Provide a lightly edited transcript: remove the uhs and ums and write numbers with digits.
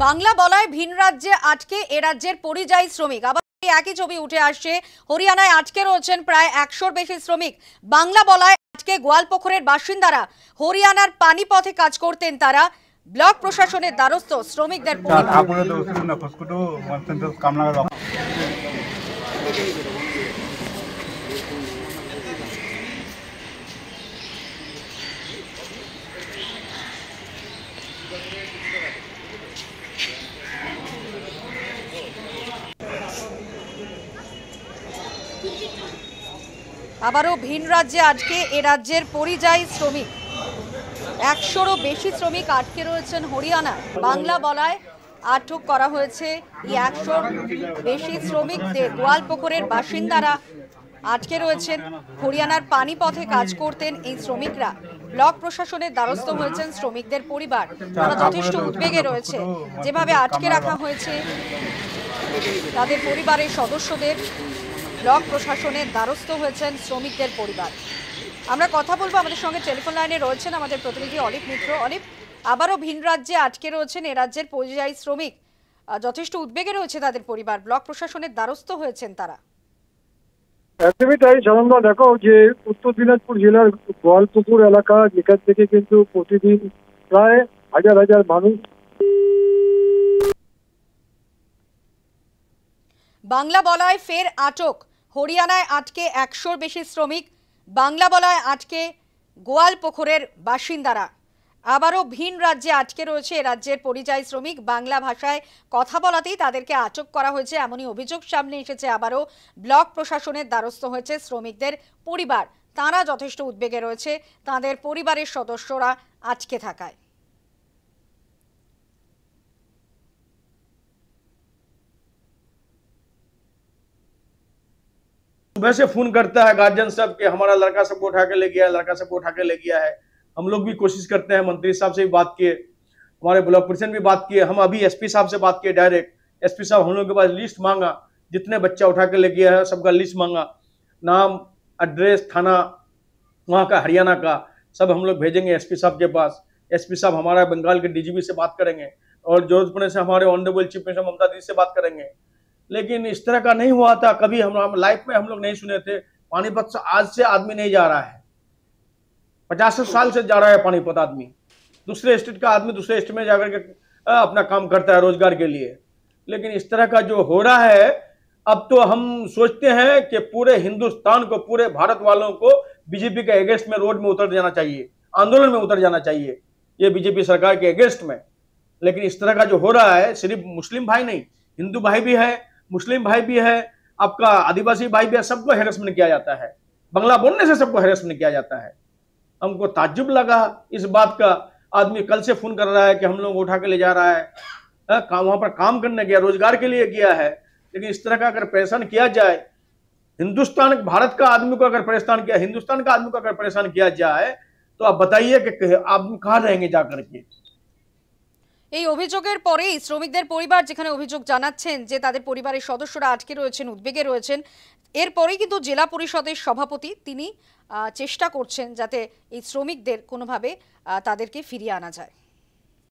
বাংলা বলায় ভিন রাজ্যে আটকে এ রাজ্যের পরিযায়ী শ্রমিক। আবার একই ছবি উঠে আসছে, হরিয়ানায় আটকে রয়েছেন প্রায় 100-র বেশি শ্রমিক। বাংলা বলায় আটকে গোয়ালপুকুরের বাসিন্দারা। হরিয়ানার পানিপথে কাজ করতেন তারা। ব্লক প্রশাসনের দ্বারস্থ শ্রমিকদের আবারও ভিন রাজ্যে আজকে এ রাজ্যের পরিযায়ী শ্রমিক। 100-রও বেশি শ্রমিক আটকে রয়েছেন হরিয়ানা। বাংলা বলায় আটক করা হয়েছে এই 100-র বেশি শ্রমিকদের। গোয়ালপুকুরের বাসিন্দারা আটকে রয়েছেন। হরিয়ানার পানিপথে কাজ করতেন এই শ্রমিকরা। ব্লক প্রশাসনের দ্বারস্থ হয়েছেন শ্রমিকদের পরিবার। তারা যথেষ্ট উদ্বেগে রয়েছে যেভাবে আটকে রাখা হয়েছে তাদের পরিবারের সদস্যদের। ব্লক প্রশাসনের দ্বারস্থ হয়েছেন শ্রমিকদের পরিবার। আমরা কথা বলবো, আমাদের সঙ্গে টেলিফোন লাইনে রয়েছেন আমাদের প্রতিনিধি অলিভ মিত্র। অলিভ, আবারও ভিন রাজ্যে আটকে রয়েছেন এ রাজ্যের পরিযায়ী শ্রমিক। যথেষ্ট উদ্বেগে রয়েছে তাদের পরিবার। ব্লক প্রশাসনের দ্বারস্থ হয়েছেন তারা। একদমই তাই সানন্দা। দেখো যে উত্তর দিনাজপুর জেলার গোয়ালপুকুর এলাকা, যেখান থেকে কিন্তু প্রতিদিন প্রায় হাজার হাজার মানুষ বাংলা বলায় ফের আটক। হরিয়ানায় আটকে 100-র বেশি শ্রমিক। বাংলা বলায় আটকে গোয়ালপুকুরের বাসিন্দারা। আবারও ভিন রাজ্যে আটকে রয়েছে এ রাজ্যের পরিযায়ী শ্রমিক। বাংলা ভাষায় কথা বলাতেই তাদেরকে আটক করা হয়েছে, এমনই অভিযোগ সামনে এসেছে। আবারও ব্লক প্রশাসনের দ্বারস্থ হয়েছে শ্রমিকদের পরিবার। তারা যথেষ্ট উদ্বেগে রয়েছে তাদের পরিবারের সদস্যরা আটকে থাকায়। सुबह से फोन करता है गार्जियन सब कि हमारा लड़का सबको उठा के ले गया है, लड़का सबको उठा के ले गया है। हम लोग भी कोशिश करते हैं, मंत्री साहब से भी बात किए, हमारे ब्लॉक प्रेसिडेंट भी बात किए, हम अभी एसपी साहब से बात किए डायरेक्ट। एसपी साहब हम लोग के पास लिस्ट मांगा, जितने बच्चा उठा के ले गया है सबका लिस्ट मांगा, नाम, एड्रेस, थाना वहाँ का, हरियाणा का, सब हम लोग भेजेंगे एसपी साहब के पास। एसपी साहब हमारा बंगाल के डीजीपी से बात करेंगे और जरूरत पड़ने से हमारे ऑनरेबल चीफ मिनिस्टर ममता दीदी से बात करेंगे। लेकिन इस तरह का नहीं हुआ था कभी, हम लाइफ में हम लोग नहीं सुने थे। पानीपत से आज से आदमी नहीं जा रहा है, 50 साल से जा रहा है पानीपत आदमी। दूसरे स्टेट का आदमी दूसरे स्टेट में जाकर के अपना काम करता है रोजगार के लिए। लेकिन इस तरह का जो हो रहा है, अब तो हम सोचते हैं कि पूरे हिंदुस्तान को, पूरे भारत वालों को बीजेपी के अगेंस्ट में रोड में उतर जाना चाहिए, आंदोलन में उतर जाना चाहिए, ये बीजेपी सरकार के अगेंस्ट में। लेकिन इस तरह का जो हो रहा है, सिर्फ मुस्लिम भाई नहीं, हिंदू भाई भी है, मुस्लिम भाई भी है, आपका आदिवासी भाई भी है, सबको हैरेसमेंट किया जाता है। बंगला बोलने से सबको हैरेसमेंट किया जाता है। हमको ताज्जुब लगा इस बात का। आदमी कल से फोन कर रहा है कि हम लोग उठा के ले जा रहा है, वहां पर काम करने गया, रोजगार के लिए गया है। लेकिन इस तरह का अगर परेशान किया जाए, हिंदुस्तान भारत का आदमी को अगर परेशान किया, हिंदुस्तान का आदमी को अगर परेशान किया जाए, तो आप बताइए कि आदमी कहाँ रहेंगे जाकर के। এই অভিযোগের পরেই শ্রমিকদের পরিবার যেখানে অভিযোগ জানাচ্ছেন যে তাদের পরিবারের সদস্যরা আটকে রয়েছেন, উদ্বেগে রয়েছেন, এরপরেই কিন্তু জেলা পরিষদের সভাপতি তিনি চেষ্টা করছেন যাতে এই শ্রমিকদের কোনোভাবে তাদেরকে ফিরিয়ে আনা যায়।